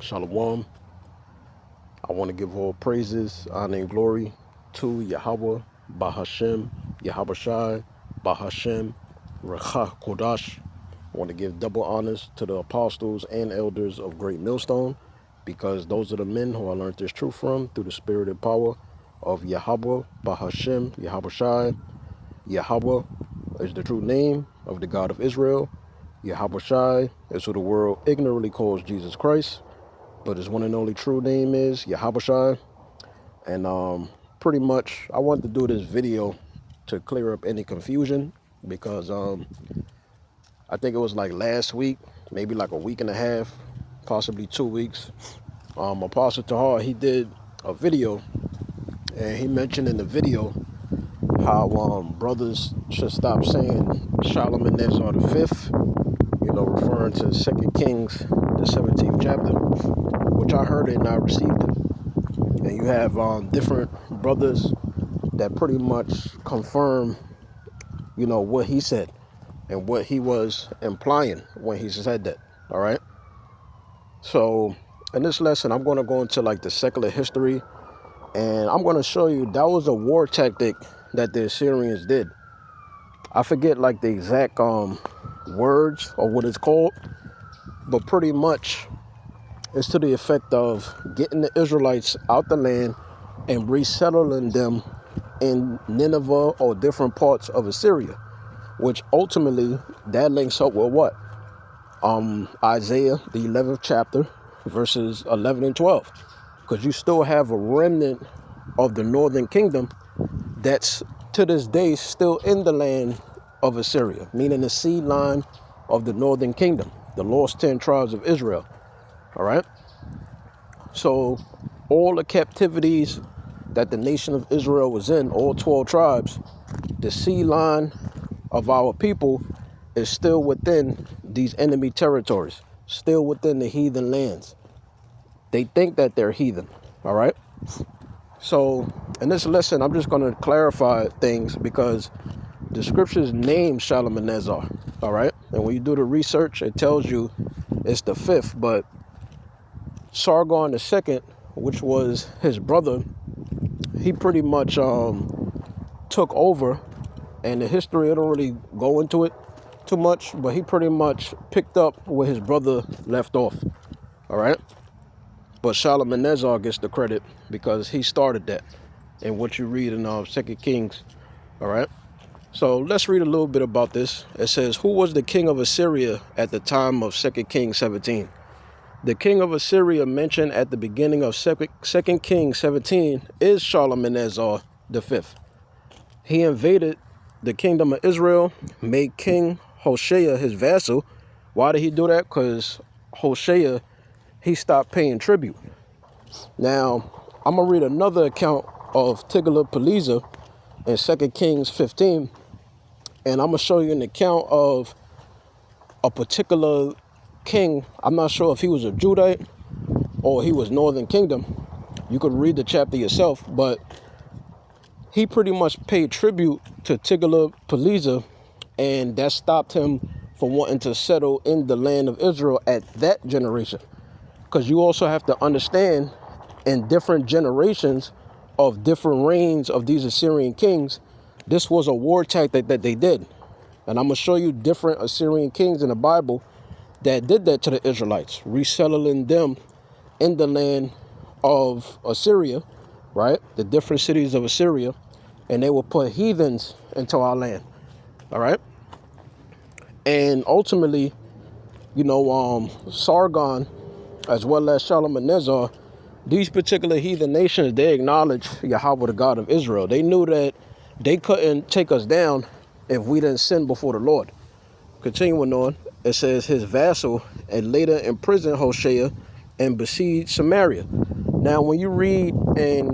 Shalom. I want to give all praises, honor, and glory to Yahweh, Bahashem, Yahweh Shai, Bahashem, Recha Kodash. I want to give double honors to the apostles and elders of Great Millstone, because those are the men who I learned this truth from through the spirit and power of Yahweh, Bahashem, Yahweh Shai. Yahweh is the true name of the God of Israel. Yahweh Shai is who the world ignorantly calls Jesus Christ, but his one and only true name is Yahweh Shai. And pretty much I wanted to do this video to clear up any confusion, because I think it was like last week, maybe like a week and a half, possibly 2 weeks, Apostle Tahar, he did a video, and he mentioned in the video how brothers should stop saying Shalmaneser V, referring to 2 Kings, the 17th chapter, which I heard it and I received it. And you have different brothers that pretty much confirm, what he said and what he was implying when he said that, all right? So in this lesson, I'm going to go into like the secular history, and I'm going to show you that was a war tactic that the Assyrians did. I forget like the exact words or what it's called, but pretty much it's to the effect of getting the Israelites out the land and resettling them in Nineveh or different parts of Assyria, which ultimately that links up with what? Isaiah, the 11th chapter, verses 11 and 12, because you still have a remnant of the northern kingdom that's to this day still in the land of Assyria, meaning the seed line of the northern kingdom, the lost 10 tribes of Israel. All right. So all the captivities that the nation of Israel was in, all 12 tribes, the seed line of our people is still within these enemy territories, still within the heathen lands. They think that they're heathen. All right. So in this lesson, I'm just going to clarify things, because the scriptures name Shalmaneser, all right? And when you do the research, it tells you it's the 5th, but Sargon II, which was his brother, he pretty much took over, and the history, I don't really go into it too much, but he pretty much picked up where his brother left off, all right? But Shalmaneser gets the credit because he started that, and what you read in 2 Kings, all right? So let's read a little bit about this. It says, who was the king of Assyria at the time of 2 Kings 17? The king of Assyria mentioned at the beginning of 2 Kings 17 is Shalmaneser V. He invaded the kingdom of Israel, made King Hoshea his vassal. Why did he do that? Because Hoshea, he stopped paying tribute. Now, I'm going to read another account of Tiglath-Pileser in 2 Kings 15, and I'm going to show you an account of a particular king. I'm not sure if he was a Judite or he was Northern Kingdom. You could read the chapter yourself, but he pretty much paid tribute to Tiglath-Pileser, and that stopped him from wanting to settle in the land of Israel at that generation. Because you also have to understand, in different generations of different reigns of these Assyrian kings, this was a war tactic that they did. And I'm going to show you different Assyrian kings in the Bible that did that to the Israelites, resettling them in the land of Assyria, right? The different cities of Assyria, and they will put heathens into our land, all right? And ultimately, Sargon, as well as Shalmaneser, these particular heathen nations, they acknowledge Yahweh, the God of Israel. They knew that they couldn't take us down if we didn't sin before the Lord. Continuing on, it says his vassal, and later imprisoned Hoshea and besieged Samaria. Now, when you read in,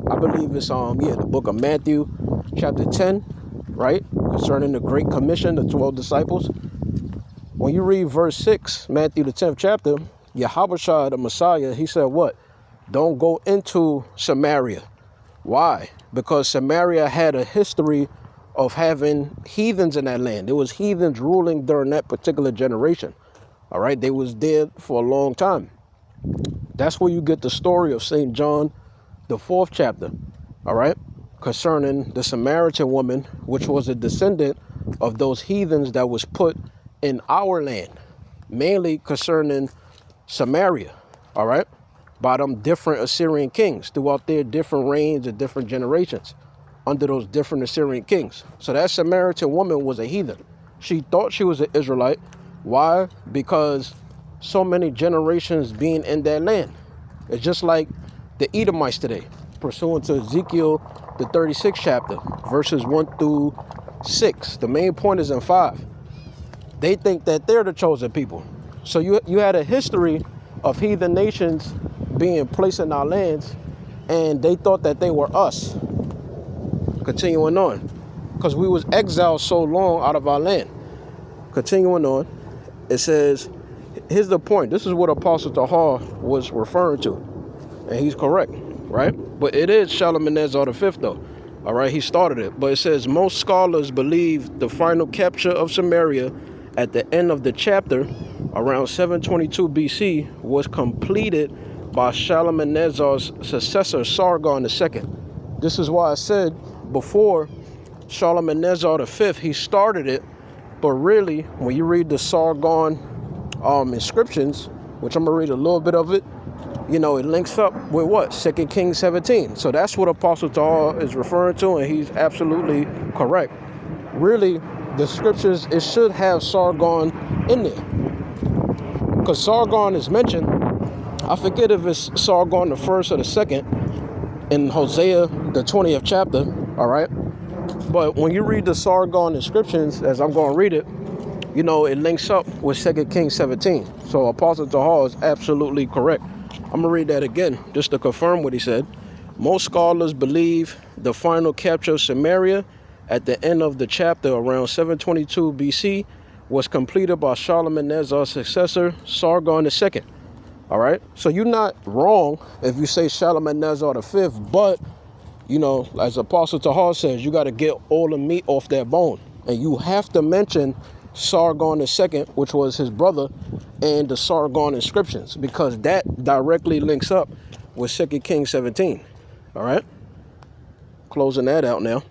I believe it's the book of Matthew, chapter 10, right, concerning the Great Commission, the 12 disciples. When you read verse 6, Matthew the 10th chapter, Yahushua the Messiah, he said what? Don't go into Samaria. Why? Because Samaria had a history of having heathens in that land. There was heathens ruling during that particular generation. All right, they was there for a long time. That's where you get the story of St. John, the 4th chapter, all right, concerning the Samaritan woman, which was a descendant of those heathens that was put in our land, mainly concerning Samaria, all right, by them different Assyrian kings throughout their different reigns and different generations under those different Assyrian kings. So that Samaritan woman was a heathen. She thought she was an Israelite. Why? Because so many generations being in that land. It's just like the Edomites today, pursuant to Ezekiel, the 36th chapter, verses 1 through 6. The main point is in 5. They think that they're the chosen people. So you had a history of heathen nations being placed in our lands, and they thought that they were us. Continuing on, because we was exiled so long out of our land. Continuing on, it says, here's the point. This is what Apostle Tahar was referring to, and he's correct, right? But it is Shalmaneser V though, all right? He started it, but it says most scholars believe the final capture of Samaria at the end of the chapter, around 722 BC, was completed by Shalmaneser's successor, Sargon II. This is why I said before, Shalmaneser V, he started it, but really, when you read the Sargon inscriptions, which I'm gonna read a little bit of it, you know, it links up with what? 2 Kings 17. So that's what Apostle Tahar is referring to, and he's absolutely correct. Really, the scriptures, it should have Sargon in there, because Sargon is mentioned. I forget if it's Sargon the 1st or the 2nd in Hosea, the 20th chapter, all right? But when you read the Sargon inscriptions, as I'm going to read it, you know, it links up with 2 Kings 17. So Apostle Tahar is absolutely correct. I'm going to read that again, just to confirm what he said. Most scholars believe the final capture of Samaria at the end of the chapter, around 722 BC, was completed by Shalmaneser's successor, Sargon II. All right, so you're not wrong if you say Shalmaneser V, but, you know, as Apostle Tahar says, you got to get all the meat off that bone. And you have to mention Sargon II, which was his brother, and the Sargon inscriptions, because that directly links up with 2 Kings 17. All right, closing that out now.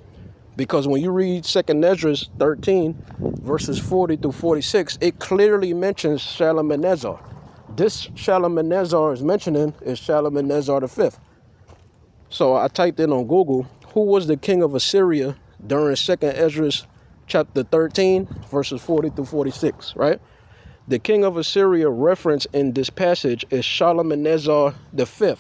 Because when you read 2nd Esdras 13, verses 40 through 46, it clearly mentions Shalmaneser. This Shalmaneser is mentioning is Shalmaneser V. So I typed in on Google, who was the king of Assyria during 2nd Esdras chapter 13, verses 40 through 46, right? The king of Assyria referenced in this passage is Shalmaneser V.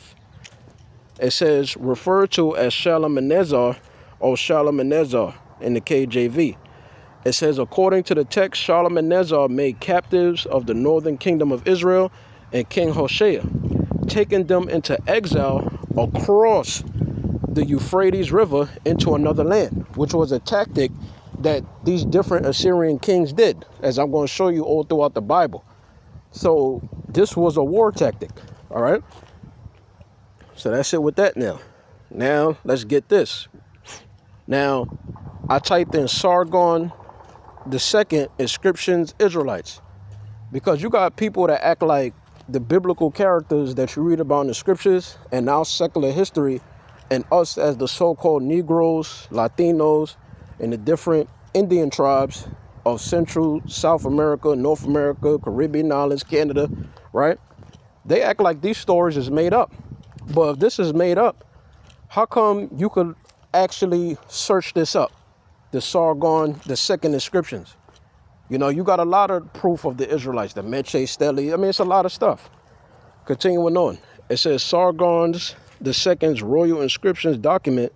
It says referred to as Shalmaneser or Shalmaneser in the KJV. It says, according to the text, Shalmaneser made captives of the northern kingdom of Israel and King Hoshea, taking them into exile across the Euphrates River into another land, which was a tactic that these different Assyrian kings did, as I'm going to show you all throughout the Bible. So this was a war tactic, all right? So that's it with that now. Now, let's get this. Now, I typed in Sargon II inscriptions Israelites, because you got people that act like the biblical characters that you read about in the scriptures and now secular history, and us as the so-called Negroes, Latinos, and the different Indian tribes of Central, South America, North America, Caribbean islands, Canada, right? They act like these stories is made up. But if this is made up, how come you could actually search this up? The Sargon II inscriptions. You know, you got a lot of proof of the Israelites, the Meche Stele. I mean, it's a lot of stuff. Continuing on. It says Sargon II's royal inscriptions document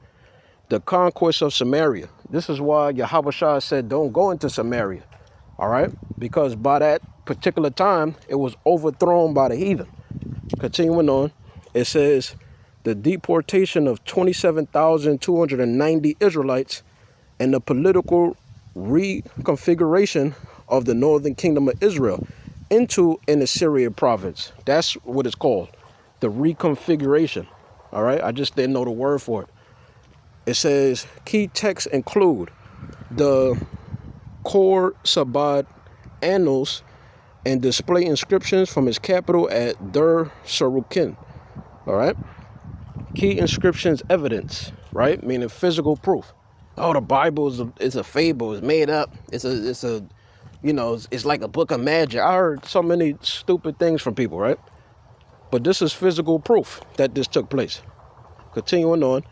the conquest of Samaria. This is why Yahushua said, don't go into Samaria. All right? Because by that particular time, it was overthrown by the heathen. Continuing on. It says the deportation of 27,290 Israelites and the political reconfiguration of the northern kingdom of Israel into an Assyrian province. That's what it's called, the reconfiguration. All right, I just didn't know the word for it. It says key texts include the Kor Sabad Annals and display inscriptions from his capital at Dur Sarukin. All right. Key inscriptions evidence, right? Meaning physical proof. Oh, the Bible is a fable. It's made up. It's a you know, it's like a book of magic. I heard so many stupid things from people, right? But this is physical proof that this took place. Continuing on,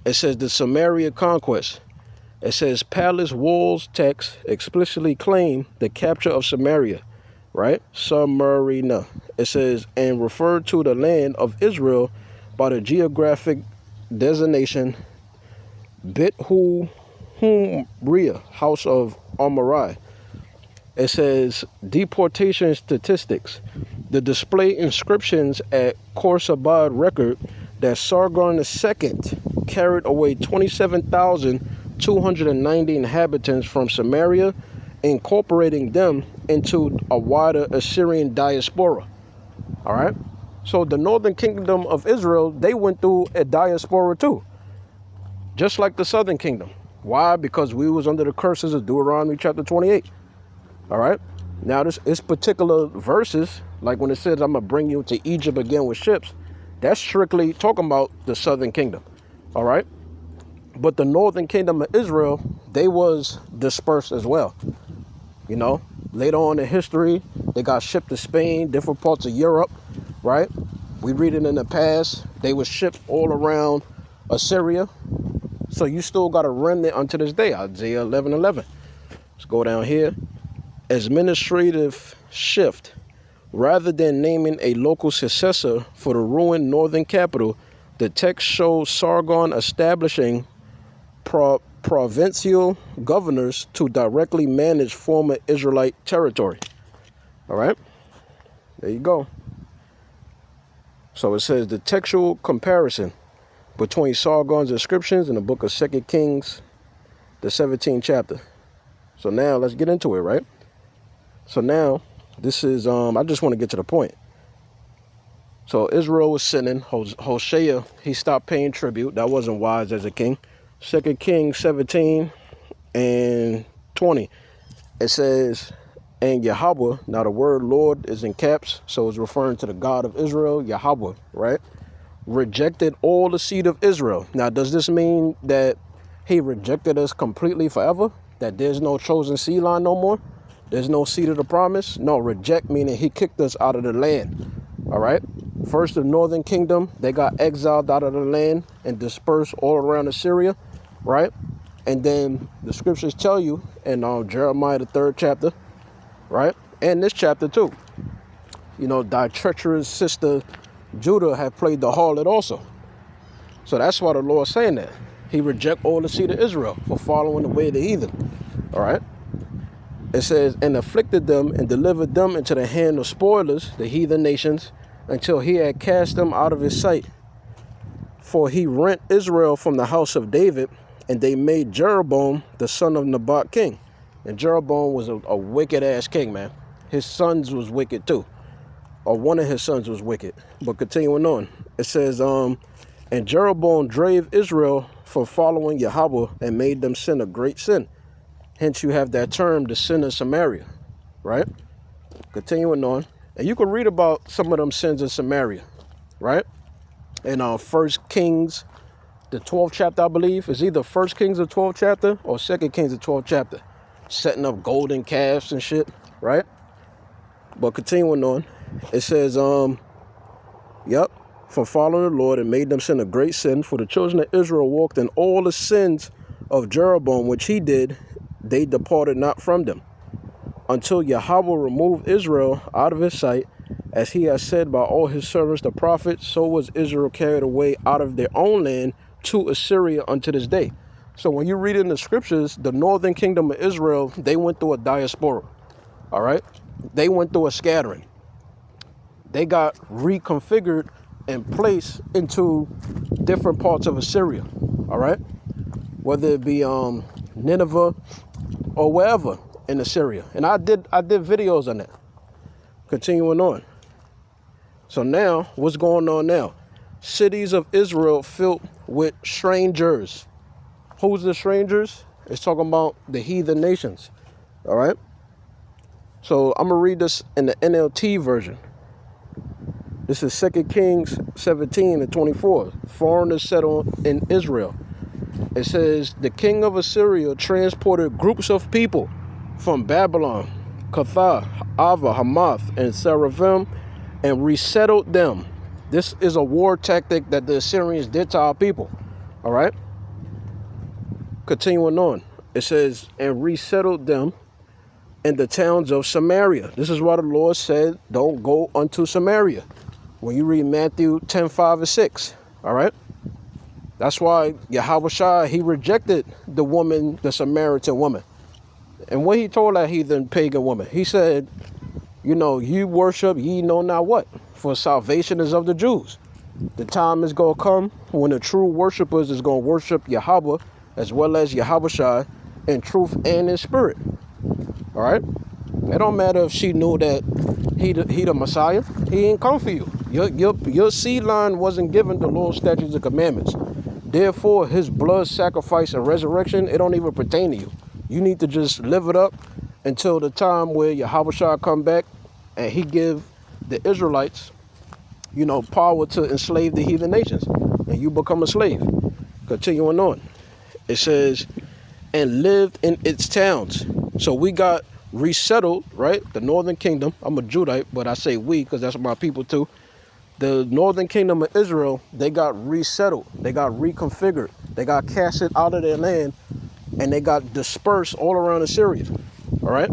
it says the Samaria conquest. It says palace walls text explicitly claim the capture of Samaria, right? Samarina. It says, and referred to the land of Israel by the geographic designation Bit-Humria, house of Amarai. It says deportation statistics. The display inscriptions at Khorsabad record that Sargon II carried away 27,290 inhabitants from Samaria, incorporating them into a wider Assyrian diaspora. All right. So the northern kingdom of Israel, they went through a diaspora too, just like the southern kingdom. Why? Because we was under the curses of Deuteronomy chapter 28. All right. Now this particular verses, like when it says, I'm going to bring you to Egypt again with ships, that's strictly talking about the southern kingdom. All right. But the northern kingdom of Israel, they was dispersed as well. You know, later on in history, they got shipped to Spain, different parts of Europe, right? We read it in the past. They were shipped all around Assyria. So you still got a remnant unto this day. Isaiah 11:11. Let's go down here. Administrative shift. Rather than naming a local successor for the ruined northern capital, the text shows Sargon establishing provincial governors to directly manage former Israelite territory. All right, there you go. So it says the textual comparison between Sargon's inscriptions in the book of 2 Kings, the 17th chapter. So now let's get into it, right? So now this is, I just want to get to the point. So Israel was sinning. Hoshea, he stopped paying tribute. That wasn't wise as a king. 2 Kings 17 and 20. It says, and Yahweh, now the word Lord is in caps, so it's referring to the God of Israel, Yahweh, right? Rejected all the seed of Israel. Now, does this mean that he rejected us completely forever? That there's no chosen seed line no more? There's no seed of the promise? No, reject meaning he kicked us out of the land. All right. First, the northern kingdom, they got exiled out of the land and dispersed all around Assyria, right? And then the scriptures tell you in Jeremiah, the 3rd chapter, right? And this chapter too, you know, thy treacherous sister Judah had played the harlot also. So that's why the Lord's saying that. He reject all the seed of Israel for following the way of the heathen. All right. It says, and afflicted them and delivered them into the hand of spoilers, the heathen nations, until he had cast them out of his sight. For he rent Israel from the house of David, and they made Jeroboam the son of Nebat king. And Jeroboam was a wicked ass king, man. His sons was wicked too. Or one of his sons was wicked. But continuing on, it says, and Jeroboam drave Israel for following Yahweh and made them sin a great sin. Hence you have that term, the sin of Samaria, right? Continuing on. And you can read about some of them sins in Samaria, right? In 1 Kings, the 12th chapter, I believe. It's either 1 Kings, the 12th chapter, or 2 Kings, the 12th chapter. Setting up golden calves and shit, right? But continuing on, it says, for following the Lord and made them sin a great sin, for the children of Israel walked in all the sins of Jeroboam, which he did, they departed not from them, until Yahweh removed Israel out of his sight, as he has said by all his servants the prophets, so was Israel carried away out of their own land to Assyria unto this day. So when you read in the scriptures, the northern kingdom of Israel, they went through a diaspora, all right? They went through a scattering. They got reconfigured and placed into different parts of Assyria, all right? Whether it be Nineveh or wherever in Assyria. And I did videos on that. Continuing on. So now, what's going on now? Cities of Israel filled with strangers. Who's the strangers? It's talking about the heathen nations. All right. So I'm going to read this in the NLT version. This is 2 Kings 17:24. Foreigners settled in Israel. It says, the king of Assyria transported groups of people from Babylon, Cuthah, Ava, Hamath, and Seraphim, and resettled them. This is a war tactic that the Assyrians did to our people. All right? Continuing on. It says, and resettled them in the towns of Samaria. This is why the Lord said, don't go unto Samaria. When you read Matthew 10:5-6. All right? That's why Yahushua, he rejected the woman, the Samaritan woman. And what he told that heathen pagan woman, he said, you know, you worship ye know not what, for salvation is of the Jews. The time is going to come when the true worshipers is going to worship Yahweh as well as Yahushua in truth and in spirit. All right? It don't matter if she knew that he the Messiah. He ain't come for you. Your seed line wasn't given the Lord's statutes and commandments. Therefore, his blood sacrifice and resurrection, it don't even pertain to you. You need to just live it up until the time where Yahushua come back and he give the Israelites, you know, power to enslave the heathen nations. And you become a slave. Continuing on. It says, and lived in its towns. So we got resettled, right? The northern kingdom. I'm a Judite, but I say we because that's my people too. The northern kingdom of Israel, they got resettled. They got reconfigured. They got casted out of their land and they got dispersed all around Assyria. All right?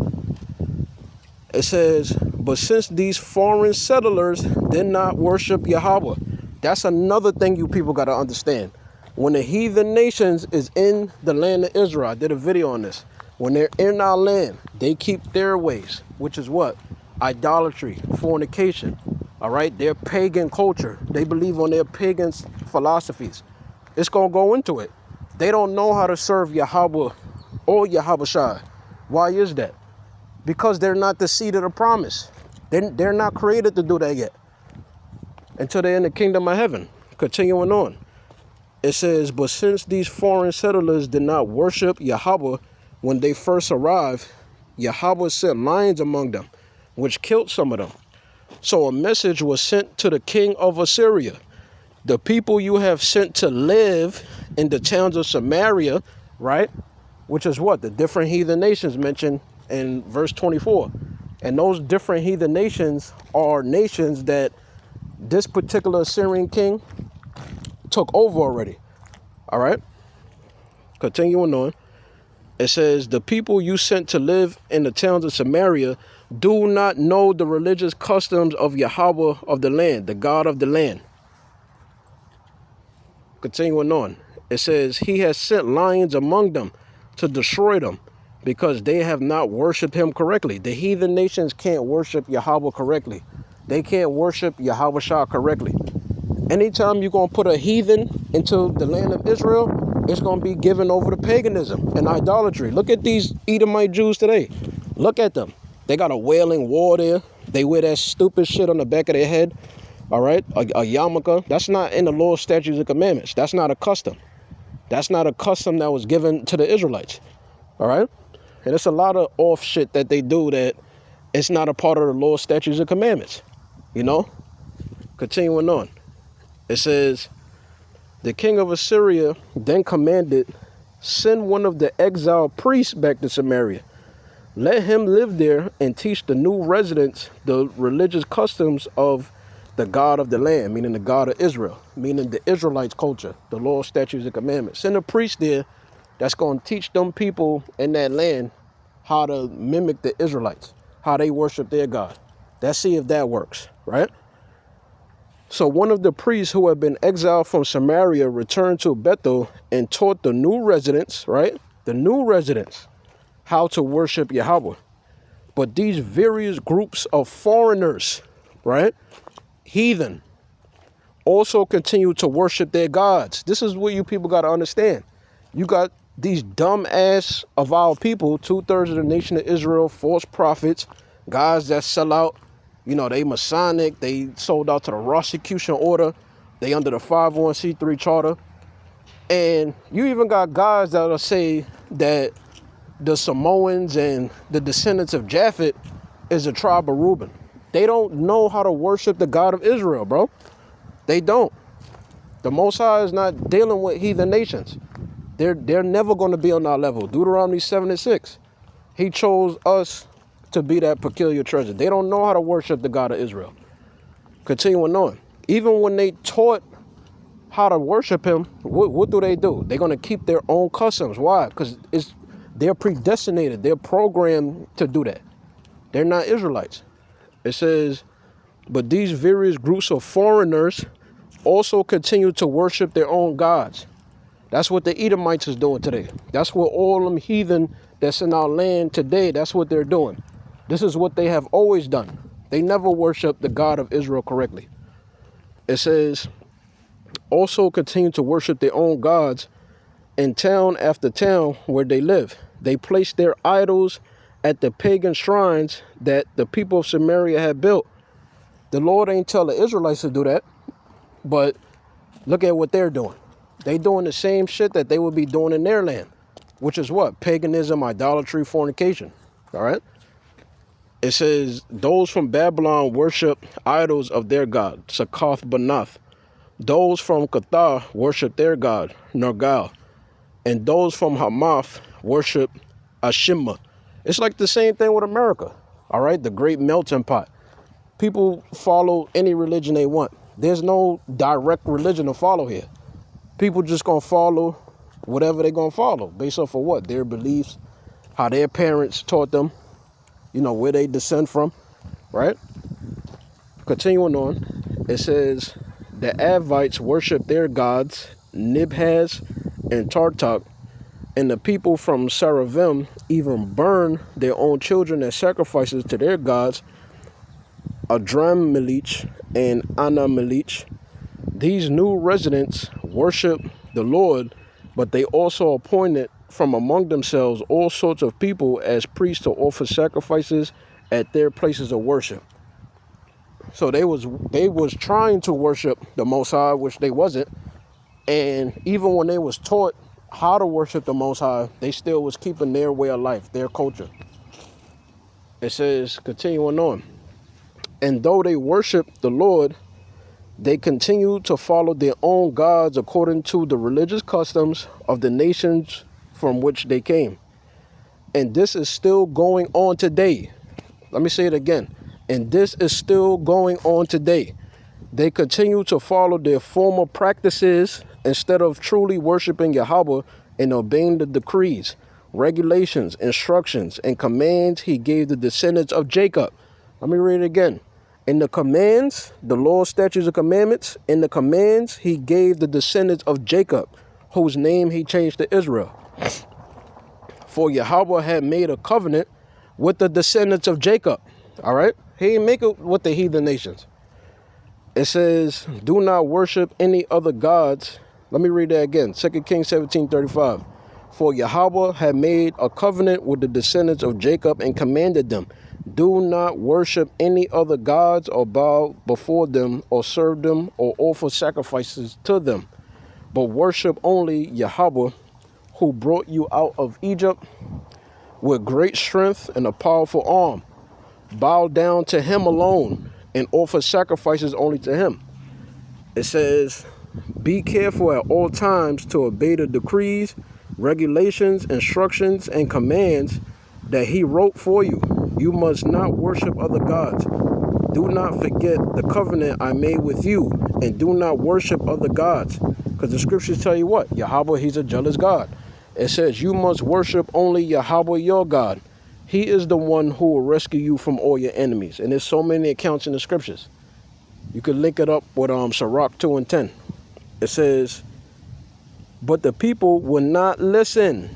It says, but since these foreign settlers did not worship Yahweh, that's another thing you people got to understand. When the heathen nations is in the land of Israel, I did a video on this. When they're in our land, they keep their ways, which is what? Idolatry, fornication. All right, their pagan culture. They believe on their pagan philosophies. It's going to go into it. They don't know how to serve Yahweh or Yahushua. Why is that? Because they're not the seed of the promise. They're not created to do that yet. Until they're in the kingdom of heaven. Continuing on. It says, but since these foreign settlers did not worship Yahweh when they first arrived, Yahweh sent lions among them, which killed some of them. So a message was sent to the king of Assyria. The people you have sent to live in the towns of Samaria, right? Which is what? The different heathen nations mentioned in verse 24. And those different heathen nations are nations that this particular Assyrian king took over already. All right? Continuing on. It says, the people you sent to live in the towns of Samaria do not know the religious customs of Yahweh of the land, the God of the land. Continuing on. It says, he has sent lions among them to destroy them because they have not worshipped him correctly. The heathen nations can't worship Yahweh correctly. They can't worship Yahushua correctly. Anytime you're going to put a heathen into the land of Israel, it's going to be given over to paganism and idolatry. Look at these Edomite Jews today. Look at them. They got a wailing war there. They wear that stupid shit on the back of their head. All right? A yarmulke. That's not in the Lord's statutes and commandments. That's not a custom. That's not a custom that was given to the Israelites. All right? And it's a lot of off shit that they do that it's not a part of the Lord's statutes and commandments. You know? Continuing on. It says, the king of Assyria then commanded, send one of the exiled priests back to Samaria. Let him live there and teach the new residents the religious customs of the God of the land, meaning the God of Israel, meaning the Israelites' culture, the law, statutes, and commandments. Send a priest there that's going to teach them people in that land how to mimic the Israelites, how they worship their God. Let's see if that works, right? So one of the priests who had been exiled from Samaria returned to Bethel and taught the new residents, right? The new residents, how to worship Yahweh. But these various groups of foreigners, right? Heathen, also continue to worship their gods. This is what you people got to understand. You got these dumb ass of our people, 2/3 of the nation of Israel, false prophets, guys that sell out. You know, they Masonic, they sold out to the Rosicrucian Order, they under the 501c3 charter. And you even got guys that'll say that the Samoans and the descendants of Japhet is the tribe of Reuben. They don't know how to worship the God of Israel, bro. They don't. The Most High is not dealing with heathen nations. They're never going to be on our level. Deuteronomy 7:6. He chose us to be that peculiar treasure. They don't know how to worship the God of Israel. Continuing on. Even when they taught how to worship him, what do? They're going to keep their own customs. Why? Because they're predestinated. They're programmed to do that. They're not Israelites. It says, but these various groups of foreigners also continue to worship their own gods. That's what the Edomites is doing today. That's what all them heathen that's in our land today, that's what they're doing. This is what they have always done. They never worship the God of Israel correctly. It says, also continue to worship their own gods in town after town where they live. They place their idols at the pagan shrines that the people of Samaria had built. The Lord ain't tell the Israelites to do that, but look at what they're doing. They doing the same shit that they would be doing in their land, which is what? Paganism, idolatry, fornication. All right? It says, those from Babylon worship idols of their god, Sakath Banath. Those from Cathar worship their god, Nergal. And those from Hamath worship Ashima. It's like the same thing with America. All right? The great melting pot. People follow any religion they want. There's no direct religion to follow here. People just gonna follow whatever they're gonna follow based off of what? Their beliefs, how their parents taught them, where they descend from, right? Continuing on, it says, the Avites worship their gods, Nibhaz and Tartak, and the people from Saravam even burn their own children as sacrifices to their gods, Adram-Melich and Ana-Melich. These new residents worship the Lord, but they also appointed from among themselves all sorts of people as priests to offer sacrifices at their places of worship. So they was trying to worship the Most High, which they wasn't. And even when they was taught how to worship the Most High, they still was keeping their way of life, their culture. It says, continuing on, and though they worship the Lord, they continue to follow their own gods according to the religious customs of the nations from which they came. And this is still going on today. Let me say it again. And this is still going on today. They continue to follow their former practices instead of truly worshiping Yahweh and obeying the decrees, regulations, instructions, and commands he gave the descendants of Jacob. Let me read it again. In the commands, the law, statutes, and commandments, in the commands he gave the descendants of Jacob, whose name he changed to Israel. For Yahweh had made a covenant with the descendants of Jacob. All right? He didn't make it with the heathen nations. It says, do not worship any other gods. Let me read that again. 2 Kings 17:35. For Yahweh had made a covenant with the descendants of Jacob and commanded them, do not worship any other gods or bow before them or serve them or offer sacrifices to them, but worship only Yahweh, who brought you out of Egypt with great strength and a powerful arm. Bow down to him alone and offer sacrifices only to him. It says, be careful at all times to obey the decrees, regulations, instructions, and commands that he wrote for you. You must not worship other gods. Do not forget the covenant I made with you, and do not worship other gods. Because the scriptures tell you what? Yahweh, he's a jealous God. It says you must worship only Yahweh, your God. He is the one who will rescue you from all your enemies. And there's so many accounts in the scriptures. You could link it up with Sirach 2:10. It says, but the people will not listen.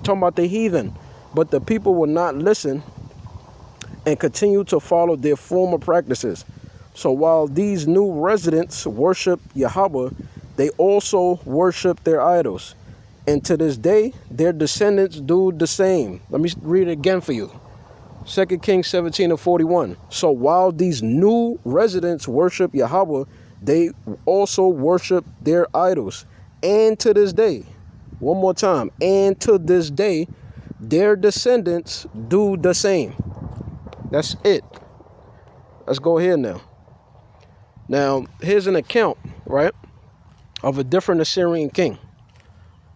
Talking about the heathen. But the people will not listen and continue to follow their former practices. So while these new residents worship Yahweh, they also worship their idols. And to this day, their descendants do the same. Let me read it again for you. 2 Kings 17:41. So while these new residents worship Yahweh, they also worship their idols. And to this day, one more time, and to this day, their descendants do the same. That's it. Let's go here now. Now, here's an account, right, of a different Assyrian king.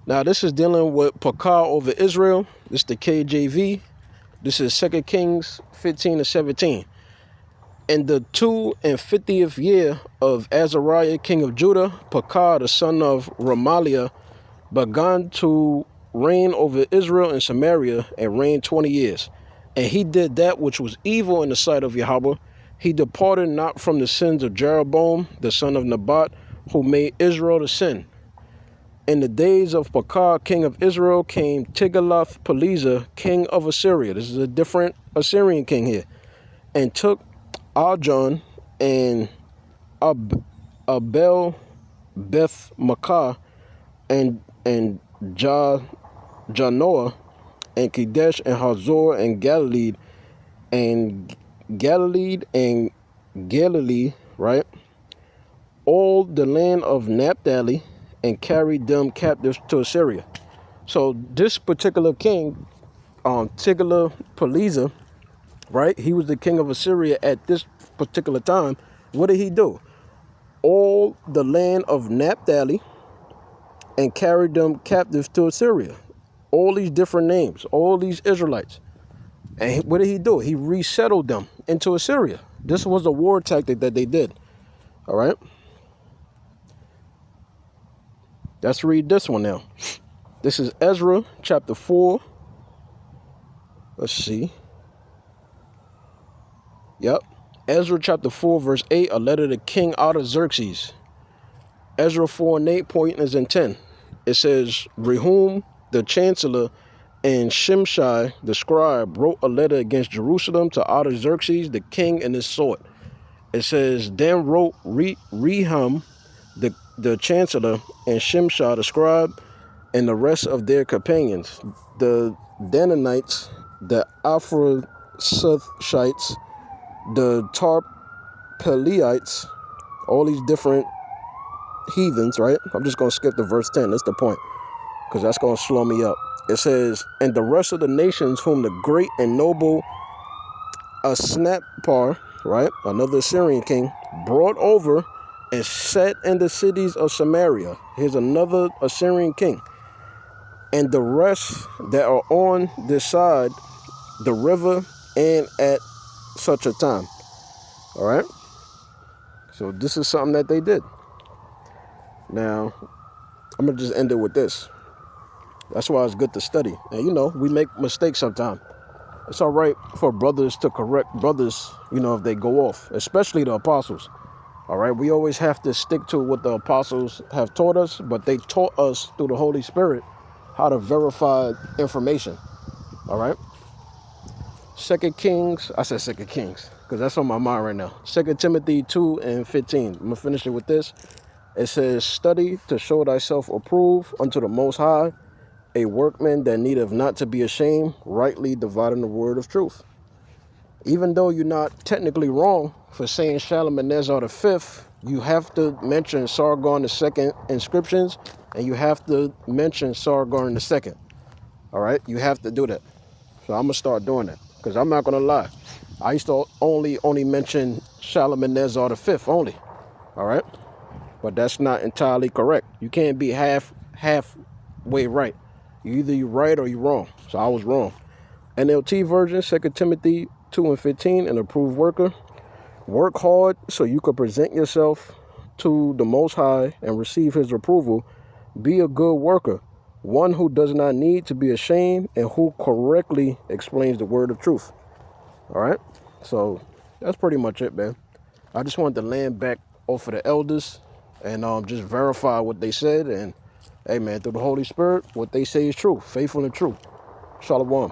Now, this is dealing with Pekah over Israel. This is the KJV. This is 2 Kings 15-17. In the 52nd year of Azariah, king of Judah, Pekah, the son of Remaliah, began to reign over Israel and Samaria, and reigned 20 years. And he did that which was evil in the sight of Yahweh. He departed not from the sins of Jeroboam, the son of Nebat, who made Israel to sin. In the days of Pekah, king of Israel, came Tiglath-Pileser, king of Assyria. This is a different Assyrian king here. And took Arjon and Abel Beth Makkah and Janoah and Kedesh and Hazor and Galilee, right? All the land of Napthali, and carried them captives to Assyria. So this particular king, Tiglath-Pileser, right? He was the king of Assyria at this particular time. What did he do? All the land of Napthali, and carried them captives to Assyria. All these different names, all these Israelites. And what did he do? He resettled them into Assyria. This was a war tactic that they did. All right. Let's read this one now. This is Ezra chapter 4. Let's see. Yep. Ezra chapter 4 verse 8, a letter to King Artaxerxes. Ezra 4:8, point is in 10. It says, Rehum the chancellor and Shimshai the scribe wrote a letter against Jerusalem to Artaxerxes the king and his sword. It says, then wrote Rehum the chancellor and Shimshai the scribe and the rest of their companions, the Dananites, the Aphrasithites, the Tarpelites, all these different heathens, right? I'm just going to skip to verse 10. That's the point, because that's going to slow me up. It says, and the rest of the nations whom the great and noble Asnapar, right, another Assyrian king, brought over and set in the cities of Samaria. Here's another Assyrian king. And the rest that are on this side, the river, and at such a time. All right. So this is something that they did. Now, I'm going to just end it with this. That's why it's good to study. And, you know, we make mistakes sometimes. It's all right for brothers to correct brothers, you know, if they go off, especially the apostles. All right. We always have to stick to what the apostles have taught us, but they taught us through the Holy Spirit how to verify information. All right. 2 Kings, I said 2 Kings, because that's on my mind right now. 2 Timothy 2:15. I'm going to finish it with this. It says, study to show thyself approved unto the Most High, a workman that needeth not to be ashamed, rightly dividing the word of truth. Even though you're not technically wrong for saying Shalmaneser V, you have to mention Sargon II inscriptions, and you have to mention Sargon II. All right? You have to do that. So I'm going to start doing that, because I'm not going to lie. I used to only mention Shalmaneser V only. All right? But that's not entirely correct. You can't be halfway right. Either you're right or you're wrong. So I was wrong. NLT version, 2 Timothy 2:15, an approved worker. Work hard so you can present yourself to the Most High and receive his approval. Be a good worker, one who does not need to be ashamed and who correctly explains the word of truth. All right? So that's pretty much it, man. I just wanted to land back off of the elders and just verify what they said. And, hey, man, through the Holy Spirit, what they say is true, faithful and true. Shalom.